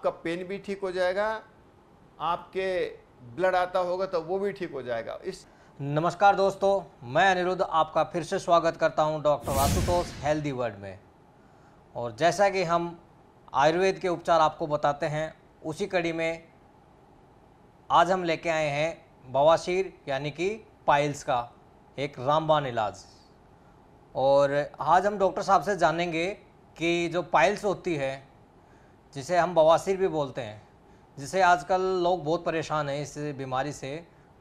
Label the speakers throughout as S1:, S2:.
S1: आपका पेन भी ठीक हो जाएगा, आपके ब्लड आता होगा तो वो भी ठीक हो जाएगा। इस
S2: नमस्कार दोस्तों, मैं अनिरुद्ध आपका फिर से स्वागत करता हूं डॉक्टर आशुतोष हेल्दी वर्ल्ड में। और जैसा कि हम आयुर्वेद के उपचार आपको बताते हैं, उसी कड़ी में आज हम लेके आए हैं बवासीर यानी कि पाइल्स का एक रामबाण इलाज। और आज हम डॉक्टर साहब से जानेंगे कि जो पाइल्स होती है, जिसे हम बवासीर भी बोलते हैं, जिसे आजकल लोग बहुत परेशान हैं इस बीमारी से,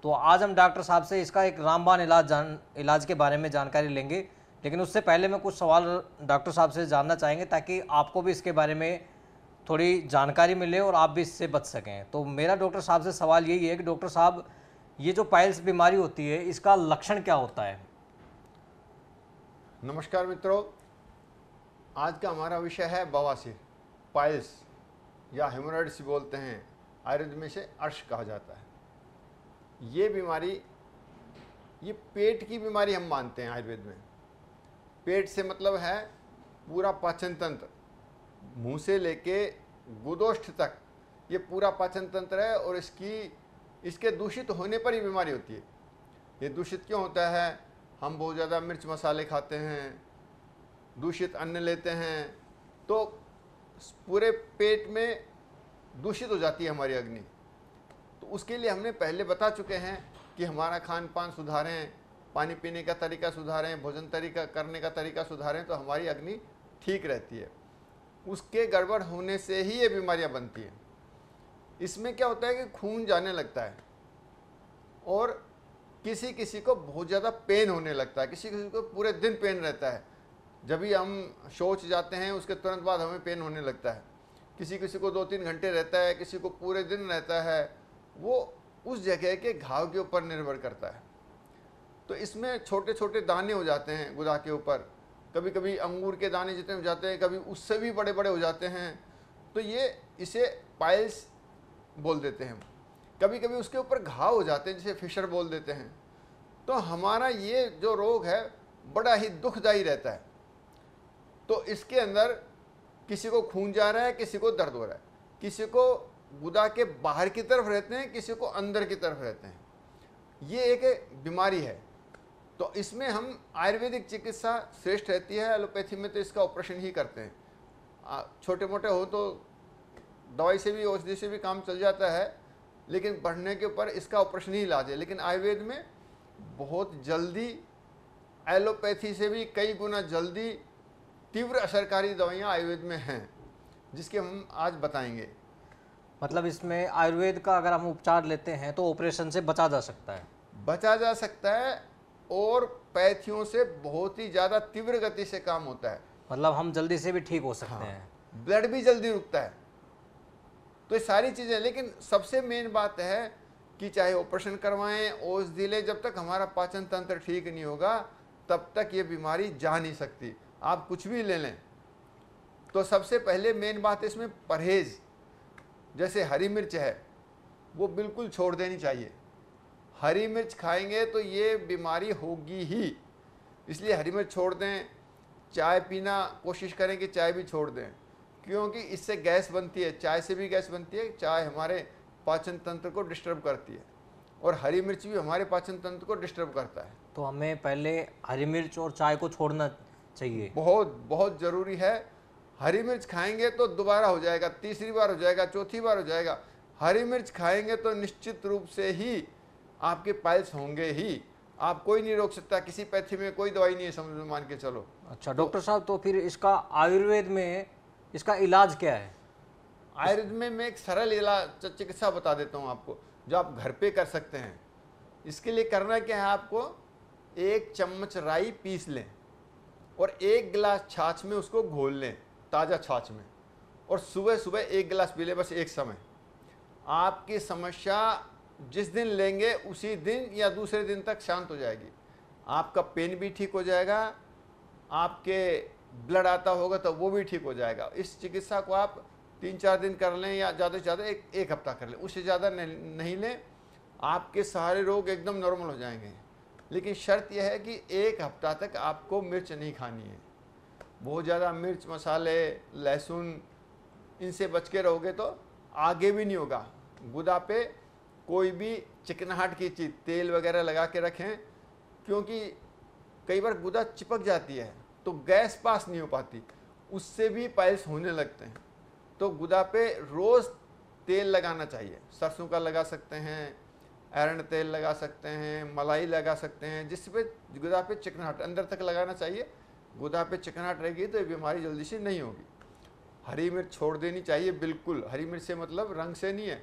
S2: तो आज हम डॉक्टर साहब से इसका एक रामबाण इलाज के बारे में जानकारी लेंगे। लेकिन उससे पहले मैं कुछ सवाल डॉक्टर साहब से जानना चाहेंगे ताकि आपको भी इसके बारे में थोड़ी जानकारी मिले और आप भी इससे बच सकें। तो मेरा डॉक्टर साहब से सवाल यही है कि डॉक्टर साहब, ये जो पाइल्स बीमारी होती है, इसका लक्षण क्या होता है?
S1: नमस्कार मित्रों, आज का हमारा विषय है बवासीर, पाइल्स या हेमोरॉइड्स बोलते हैं, आयुर्वेद में से अर्श कहा जाता है। ये बीमारी, ये पेट की बीमारी हम मानते हैं आयुर्वेद में। पेट से मतलब है पूरा पाचन तंत्र, मुंह से लेके गुदोष्ठ तक ये पूरा पाचन तंत्र है। और इसके दूषित होने पर ही बीमारी होती है। ये दूषित क्यों होता है? हम बहुत ज़्यादा मिर्च मसाले खाते हैं, दूषित अन्न लेते हैं, तो पूरे पेट में दूषित हो जाती है हमारी अग्नि। तो उसके लिए हमने पहले बता चुके हैं कि हमारा खान पान सुधारें, पानी पीने का तरीका सुधारें, भोजन तरीका करने का तरीका सुधारें, तो हमारी अग्नि ठीक रहती है। उसके गड़बड़ होने से ही ये बीमारियां बनती हैं। इसमें क्या होता है कि खून जाने लगता है और किसी किसी को बहुत ज़्यादा पेन होने लगता है, किसी किसी को पूरे दिन पेन रहता है। जब भी हम शौच जाते हैं उसके तुरंत बाद हमें पेन होने लगता है। किसी किसी को 2-3 घंटे रहता है, किसी को पूरे दिन रहता है। वो उस जगह के घाव के ऊपर निर्भर करता है। तो इसमें छोटे छोटे दाने हो जाते हैं गुदा के ऊपर, कभी कभी अंगूर के दाने जितने हो जाते हैं, कभी उससे भी बड़े बड़े हो जाते हैं। तो इसे पाइल्स बोल देते हैं। कभी कभी उसके ऊपर घाव हो जाते हैं, जिसे फिशर बोल देते हैं। तो हमारा ये जो रोग है बड़ा ही दुखदायी रहता है। तो इसके अंदर किसी को खून जा रहा है, किसी को दर्द हो रहा है, किसी को गुदा के बाहर की तरफ रहते हैं, किसी को अंदर की तरफ रहते हैं। ये एक बीमारी है। तो इसमें हम आयुर्वेदिक चिकित्सा श्रेष्ठ रहती है। एलोपैथी में तो इसका ऑपरेशन ही करते हैं। छोटे मोटे हो तो दवाई से भी, औषधि से भी काम चल जाता है, लेकिन बढ़ने के ऊपर इसका ऑपरेशन ही इलाज है। लेकिन आयुर्वेद में बहुत जल्दी, एलोपैथी से भी कई गुना जल्दी तीव्र असरकारी दवाइयाँ आयुर्वेद में हैं, जिसके हम आज बताएंगे।
S2: मतलब इसमें आयुर्वेद का अगर हम उपचार लेते हैं तो ऑपरेशन से बचा जा सकता है?
S1: बचा जा सकता है, और पैथियों से बहुत ही ज़्यादा तीव्र गति से काम होता है।
S2: मतलब हम जल्दी से भी ठीक हो सकते हैं।
S1: ब्लड भी जल्दी रुकता है। तो ये सारी चीज़ें, लेकिन सबसे मेन बात है कि चाहे ऑपरेशन करवाएं, औषधि लें, जब तक हमारा पाचन तंत्र ठीक नहीं होगा तब तक ये बीमारी जा नहीं सकती। आप कुछ भी ले लें। तो सबसे पहले मेन बात है इसमें परहेज। जैसे हरी मिर्च है, वो बिल्कुल छोड़ देनी चाहिए। हरी मिर्च खाएंगे तो ये बीमारी होगी ही, इसलिए हरी मिर्च छोड़ दें। चाय पीना कोशिश करें कि चाय भी छोड़ दें, क्योंकि इससे गैस बनती है। चाय से भी गैस बनती है। चाय हमारे पाचन तंत्र को डिस्टर्ब करती है, और हरी मिर्च भी हमारे पाचन तंत्र को डिस्टर्ब करता है।
S2: तो हमें पहले हरी मिर्च और चाय को छोड़ना चाहिए।
S1: बहुत बहुत ज़रूरी है। हरी मिर्च खाएंगे तो दोबारा हो जाएगा, तीसरी बार हो जाएगा, चौथी बार हो जाएगा। हरी मिर्च खाएंगे तो निश्चित रूप से ही आपके पाइल्स होंगे ही। आप कोई नहीं रोक सकता, किसी पैथी में कोई दवाई नहीं है, समझ मान के चलो।
S2: अच्छा डॉक्टर साहब, तो फिर इसका आयुर्वेद में इसका इलाज क्या है?
S1: आयुर्वेद में मैं एक सरल इलाज चिकित्सा बता देता हूँ आपको, जो आप घर पे कर सकते हैं। इसके लिए करना क्या है, आपको 1 चम्मच राई पीस लें और 1 गिलास छाछ में उसको घोल लें, ताज़ा छाछ में, और सुबह सुबह 1 गिलास पी लें, बस एक समय। आपकी समस्या जिस दिन लेंगे उसी दिन या दूसरे दिन तक शांत हो जाएगी। आपका पेन भी ठीक हो जाएगा, आपके ब्लड आता होगा तो वो भी ठीक हो जाएगा। इस चिकित्सा को आप 3-4 दिन कर लें, या ज़्यादा से ज़्यादा एक हफ्ता कर लें, उससे ज़्यादा नहीं लें। आपके सारे रोग एकदम नॉर्मल हो जाएंगे। लेकिन शर्त यह है कि 1 हफ्ता तक आपको मिर्च नहीं खानी है। बहुत ज़्यादा मिर्च मसाले, लहसुन, इनसे बच के रहोगे तो आगे भी नहीं होगा। गुदा पे कोई भी चिकनाहट की चीज़, तेल वगैरह लगा के रखें, क्योंकि कई बार गुदा चिपक जाती है तो गैस पास नहीं हो पाती, उससे भी पाइल्स होने लगते हैं। तो गुदा पे रोज़ तेल लगाना चाहिए। सरसों का लगा सकते हैं, एरंड तेल लगा सकते हैं, मलाई लगा सकते हैं, जिससे गुदा पे चिकनाहट अंदर तक लगाना चाहिए। गुदा पे चिकनाहट रहेगी तो ये बीमारी जल्दी से नहीं होगी। हरी मिर्च छोड़ देनी चाहिए बिल्कुल। हरी मिर्च से मतलब रंग से नहीं है।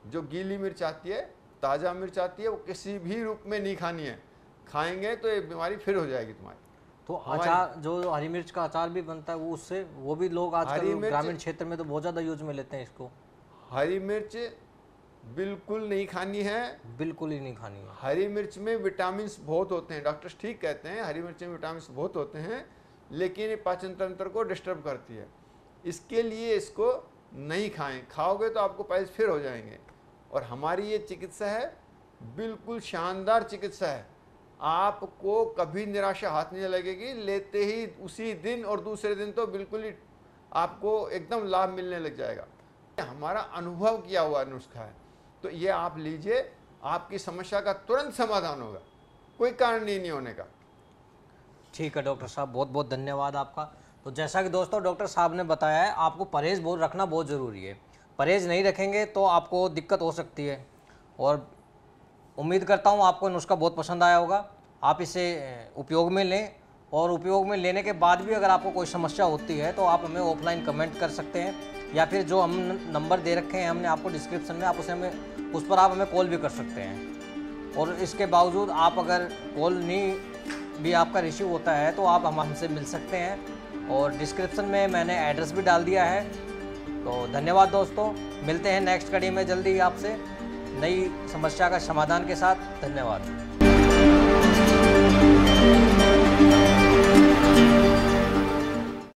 S1: जो गीली मिर्च आती है, ताज़ा मिर्च आती है, वो किसी भी रूप में नहीं खानी है। खाएंगे तो ये बीमारी फिर हो जाएगी तुम्हारी।
S2: तो अचार, जो हरी मिर्च का अचार भी बनता है वो, उससे वो भी लोग आजकल ग्रामीण क्षेत्र में तो बहुत ज़्यादा यूज में लेते हैं इसको।
S1: हरी मिर्च बिल्कुल नहीं खानी है,
S2: बिल्कुल ही नहीं खानी है।
S1: हरी मिर्च में विटामिन बहुत होते हैं, डॉक्टर्स ठीक कहते हैं, हरी मिर्च में विटामिन बहुत होते हैं, लेकिन ये पाचन तंत्र को डिस्टर्ब करती है। इसके लिए इसको नहीं खाएं। खाओगे तो आपको पाइल्स फिर हो जाएंगे। और हमारी ये चिकित्सा है बिल्कुल शानदार चिकित्सा है। आपको कभी निराशा हाथ नहीं लगेगी। लेते ही उसी दिन और दूसरे दिन तो बिल्कुल ही आपको एकदम लाभ मिलने लग जाएगा। हमारा अनुभव किया हुआ नुस्खा है, तो ये आप लीजिए, आपकी समस्या का तुरंत समाधान होगा, कोई कारण नहीं होने का।
S2: ठीक है डॉक्टर साहब, बहुत बहुत धन्यवाद आपका। तो जैसा कि दोस्तों डॉक्टर साहब ने बताया है, आपको परहेज़ रखना बहुत ज़रूरी है। परहेज़ नहीं रखेंगे तो आपको दिक्कत हो सकती है। और उम्मीद करता हूँ आपको नुस्खा बहुत पसंद आया होगा। आप इसे उपयोग में लें, और उपयोग में लेने के बाद भी अगर आपको कोई समस्या होती है तो आप हमें ऑफलाइन कमेंट कर सकते हैं, या फिर जो हम नंबर दे रखे हैं हमने आपको डिस्क्रिप्शन में, आप उस पर आप हमें कॉल भी कर सकते हैं। और इसके बावजूद आप अगर कॉल नहीं भी आपका रिसीव होता है तो आप हमसे मिल सकते हैं, और डिस्क्रिप्शन में मैंने एड्रेस भी डाल दिया है। तो धन्यवाद दोस्तों, मिलते हैं नेक्स्ट कड़ी में जल्दी ही आपसे नई समस्या का समाधान के साथ। धन्यवाद।